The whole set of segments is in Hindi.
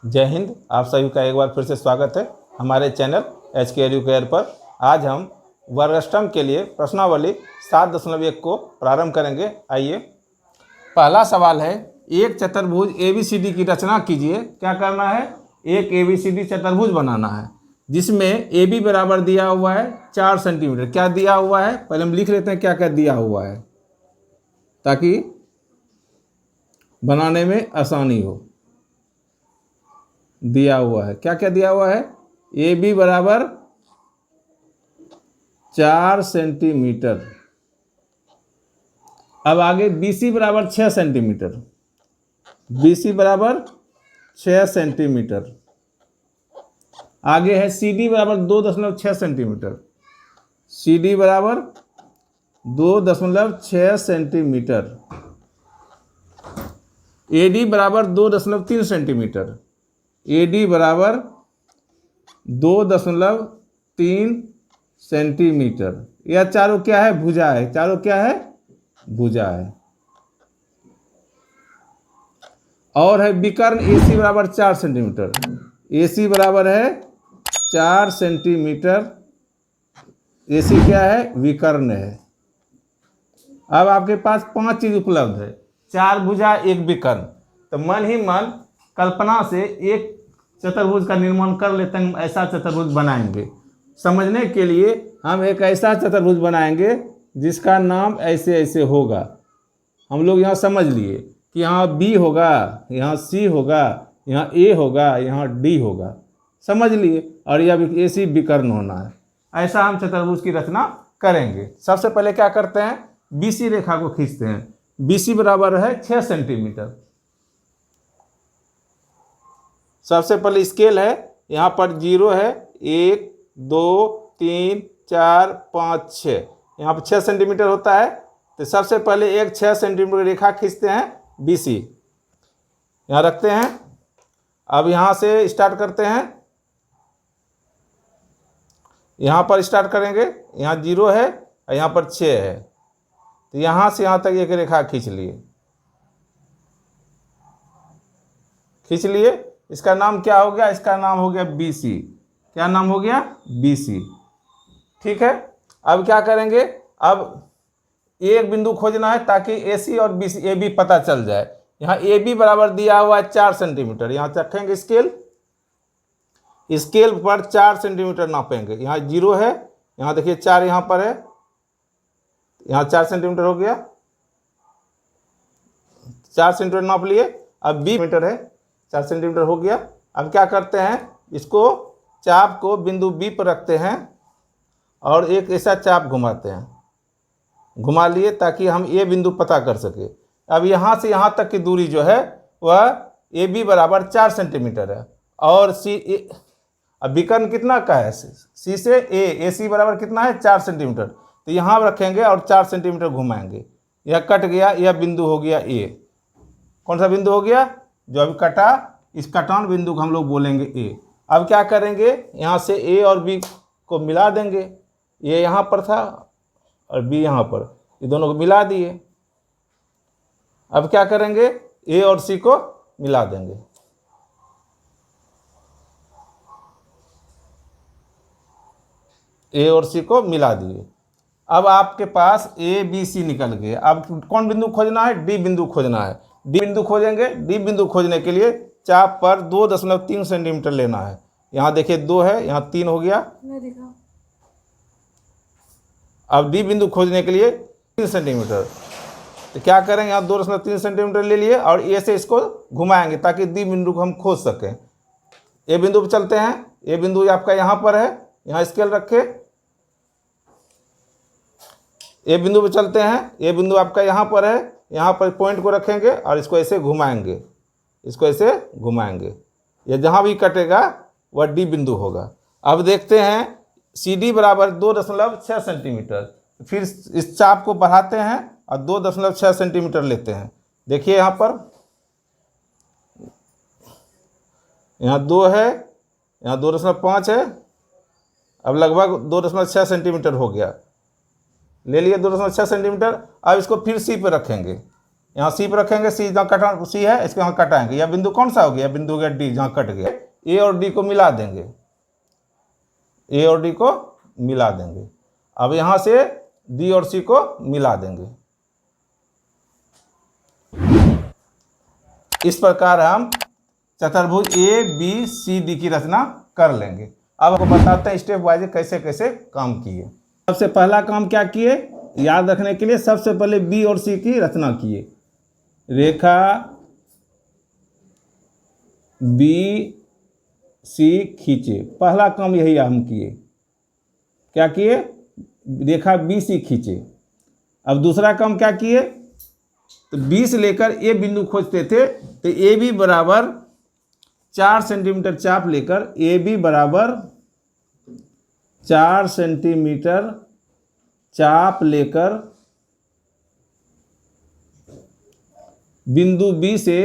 जय हिंद। आप सभी का एक बार फिर से स्वागत है हमारे चैनल HK एडुकेयर पर। आज हम वर्ग अष्टम के लिए प्रश्नावली 7.1 को प्रारंभ करेंगे। आइए, पहला सवाल है, एक चतुर्भुज ABCD की रचना कीजिए। क्या करना है? एक ABCD चतुर्भुज बनाना है जिसमें AB बराबर दिया हुआ है 4 सेंटीमीटर। क्या दिया हुआ है पहले हम लिख लेते हैं, क्या क्या दिया हुआ है ताकि बनाने में आसानी हो। दिया हुआ है, क्या क्या दिया हुआ है? AB बराबर 4 सेंटीमीटर। अब आगे BC बराबर 6 सेंटीमीटर। BC बराबर 6 सेंटीमीटर। आगे है CD बराबर 2.6 सेंटीमीटर। CD बराबर 2.6 सेंटीमीटर। AD बराबर 2.3 सेंटीमीटर। AD बराबर 2.3 सेंटीमीटर। यह चारों क्या है? भुजा है। चारों क्या है? भुजा है। और है विकर्ण AC बराबर 4 सेंटीमीटर। AC बराबर है 4 सेंटीमीटर। AC क्या है? विकर्ण है। अब आपके पास 5 चीज उपलब्ध है, 4 भुजा, 1 विकर्ण। तो मन ही मन कल्पना से एक चतुर्भुज का निर्माण कर लेते हैं। ऐसा चतुर्भुज बनाएंगे। समझने के लिए हम एक ऐसा चतुर्भुज बनाएंगे जिसका नाम ऐसे ऐसे होगा। हम लोग यहाँ समझ लिए कि यहाँ B होगा, यहाँ C होगा, यहाँ A होगा, यहाँ D होगा। समझ लिए। और यह AC विकर्ण होना है। ऐसा हम चतुर्भुज की रचना करेंगे। सबसे पहले क्या करते हैं? BC रेखा को खींचते हैं। BC बराबर है 6 सेंटीमीटर। सबसे पहले स्केल है, यहाँ पर 0 है, 1 2 3 4 5 6, यहाँ पर 6 सेंटीमीटर होता है। तो सबसे पहले एक 6 सेंटीमीटर रेखा खींचते हैं BC, यहाँ रखते हैं। अब यहाँ से स्टार्ट करते हैं, यहाँ पर स्टार्ट करेंगे। यहाँ 0 है और यहाँ पर 6 है, तो यहाँ से यहाँ तक एक रेखा खींच लिए। खींच लिए। इसका नाम क्या हो गया? इसका नाम हो गया BC। क्या नाम हो गया? BC। ठीक है। अब क्या करेंगे? अब एक बिंदु खोजना है ताकि AC और BC AB पता चल जाए। यहाँ AB बराबर दिया हुआ है 4 सेंटीमीटर। यहाँ रखेंगे स्केल, स्केल पर 4 सेंटीमीटर नापेंगे। यहाँ 0 है, यहाँ देखिए 4 यहाँ पर है, यहाँ 4 सेंटीमीटर हो गया। 4 सेंटीमीटर नाप लिए। अब B मीटर है, 4 सेंटीमीटर हो गया। अब क्या करते हैं? इसको चाप को बिंदु B पर रखते हैं और एक ऐसा चाप घुमाते हैं। घुमा लिए ताकि हम ये बिंदु पता कर सके। अब यहाँ से यहाँ तक की दूरी जो है वह AB बराबर 4 सेंटीमीटर है। और अब विकर्ण कितना का है? C से AC बराबर कितना है? 4 सेंटीमीटर। तो यहाँ रखेंगे और 4 सेंटीमीटर घुमाएंगे। यह कट गया, यह बिंदु हो गया A। कौन सा बिंदु हो गया? जो अभी कटा, इस कटान बिंदु को हम लोग बोलेंगे A। अब क्या करेंगे? यहाँ से A और B को मिला देंगे। A यहाँ पर था और B यहाँ पर, ये दोनों को मिला दिए। अब क्या करेंगे? A और C को मिला देंगे। A और C को मिला दिए। अब आपके पास ABC निकल गए। अब कौन बिंदु खोजना है? D बिंदु खोजना है। D बिंदु खोजेंगे। D बिंदु खोजने के लिए चाप पर 2.3 सेंटीमीटर लेना है। यहाँ देखिए 2 है, यहाँ 3 हो गया। अब D बिंदु खोजने के लिए 3 सेंटीमीटर। तो क्या करेंगे? यहाँ 2.3 सेंटीमीटर ले लिए और A से इसको घुमाएंगे ताकि D बिंदु को हम खोज सकें। A बिंदु पर चलते हैं। A बिंदु आपका यहाँ पर है, यहाँ स्केल रखे। A बिंदु पर चलते हैं। A बिंदु आपका यहाँ पर है, यहाँ पर पॉइंट को रखेंगे और इसको ऐसे घुमाएंगे। इसको ऐसे घुमाएंगे। ये जहाँ भी कटेगा वह D बिंदु होगा। अब देखते हैं CD बराबर 2.6 सेंटीमीटर। फिर इस चाप को बढ़ाते हैं और 2.6 सेंटीमीटर लेते हैं। देखिए यहाँ पर, यहाँ 2 है, यहाँ 2.5 है। अब लगभग 2.6 सेंटीमीटर हो गया। ले लिए 2.6 सेंटीमीटर। अब इसको फिर C पर रखेंगे। यहाँ सी पर रखेंगे, सी जहाँ कटा सी है इसको यहाँ कटाएंगे। यह बिंदु कौन सा हो गया? बिंदु हो गया डी, जहाँ कट गया। ए और डी को मिला देंगे, ए और डी को मिला देंगे। अब यहाँ से डी और सी को मिला देंगे। इस प्रकार हम चतुर्भुज ए बी सी डी की रचना कर लेंगे। अब आपको बताते हैं स्टेप वाइज कैसे कैसे काम किए। सबसे पहला काम क्या किए याद रखने के लिए, सबसे पहले बी और सी की रचना किए। रेखा बी सी खींचे, पहला काम यही हम किए। क्या किए? रेखा बी सी खींचे। अब दूसरा काम क्या किए? तो बी से लेकर ए बिंदु खोजते थे, तो ए बी बराबर 4 सेंटीमीटर चाप लेकर, ए बी बराबर 4 सेंटीमीटर चाप लेकर बिंदु बी से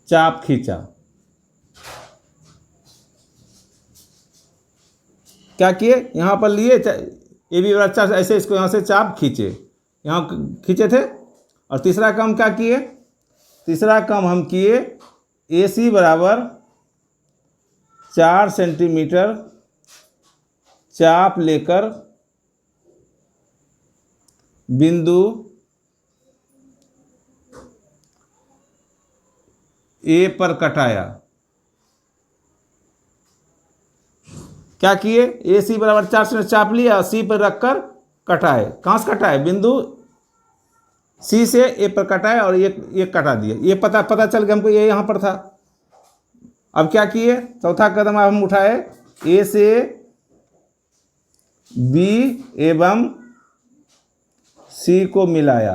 चाप खींचा। क्या किए? यहाँ पर लिए ए बी बराबर 4, ऐसे इसको यहाँ से चाप खींचे, यहाँ खींचे थे। और तीसरा काम क्या किए? तीसरा काम हम किए ए सी बराबर 4 सेंटीमीटर चाप लेकर बिंदु ए पर कटाया। क्या किए? ए सी बराबर 4 सेंटीमीटर चाप लिया, सी पर रखकर कटाए। कहाँ से कटाए? बिंदु सी से ए पर कटाए और ये कटा दिए। ये पता चल गया हमको, ये यहाँ पर था। अब क्या किए? चौथा कदम हम उठाए, ए से बी एवं सी को मिलाया।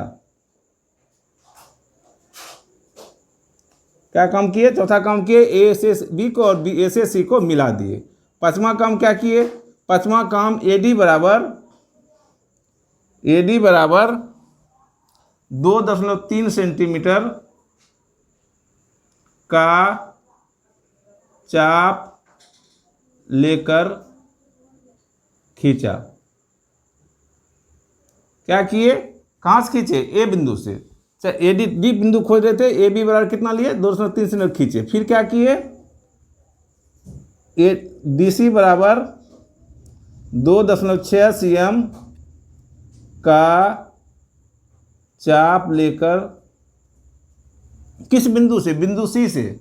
क्या काम किए? चौथा काम किए ए से बी को और बी ए से सी को मिला दिए। पांचवा काम क्या किए? पांचवा काम ए डी बराबर 2.3 सेंटीमीटर का चाप लेकर खींचा। क्या किए? कहाँ से खींचे? ए बिंदु से। ए डी बिंदु खोज रहे थे, ए बी बराबर कितना लिए? 2.3 सेंटीमीटर खींचे। फिर क्या किए? ए डी सी बराबर 2.6 cm का चाप लेकर किस बिंदु से? बिंदु सी से।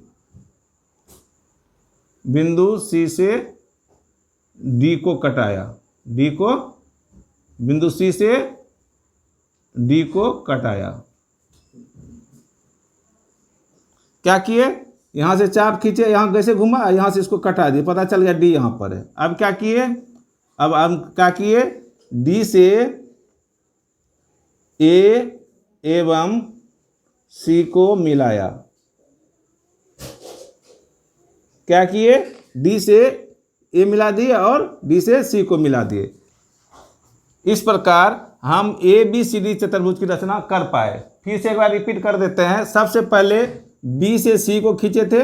बिंदु सी से डी को कटाया। डी को बिंदु सी से डी को कटाया। क्या किए? यहाँ से चाप खींचे, यहाँ कैसे घुमा, यहाँ से इसको कटा दिए, पता चल गया डी यहाँ पर है। अब क्या किए? अब हम क्या किए? डी से ए एवं सी को मिलाया। क्या किए? डी से ए मिला दिए और डी से सी को मिला दिए। इस प्रकार हम ए बी सी डी चतुर्भुज की रचना कर पाए। फिर से एक बार रिपीट कर देते हैं। सबसे पहले बी से सी को खींचे थे,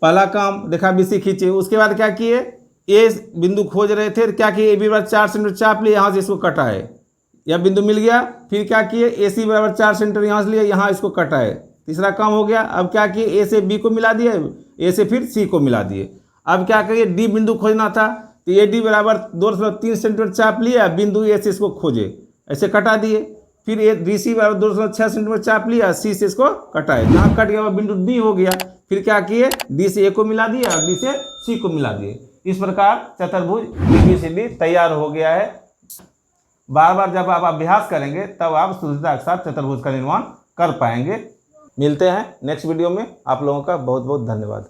पहला काम रेखा बी सी खींचे। उसके बाद क्या किए? ए बिंदु खोज रहे थे, क्या किए? ए बी बराबर 4 सेंटीमीटर चाप लिए, यहाँ से इसको कटाए, यह बिंदु मिल गया। फिर क्या किए? ए सी बराबर 4 सेंटीमीटर यहाँ से लिए, यहाँ इसको कटाए, तीसरा काम हो गया। अब क्या किए? ए से बी को मिला दिए, ए से फिर सी को मिला दिए। अब क्या करिए? डी बिंदु खोजना था, तो ए डी बराबर 2.3 सेंटीमीटर चाप लिया, बिंदु ए से इसको खोजे, ऐसे कटा दिए। फिर ए डी सी बराबर 2.6 सेंटीमीटर चाप लिया, सी से इसको कटाए, जहाँ कट गया वह बिंदु डी हो गया। फिर क्या किए? डी से ए को मिला दिया और डी से सी को मिला दिए। इस प्रकार चतुर्भुज ABCD तैयार हो गया है। बार बार जब आप अभ्यास करेंगे तब आप शुद्धता के साथ चतुर्भुज का निर्माण कर पाएंगे। मिलते हैं नेक्स्ट वीडियो में। आप लोगों का बहुत बहुत धन्यवाद।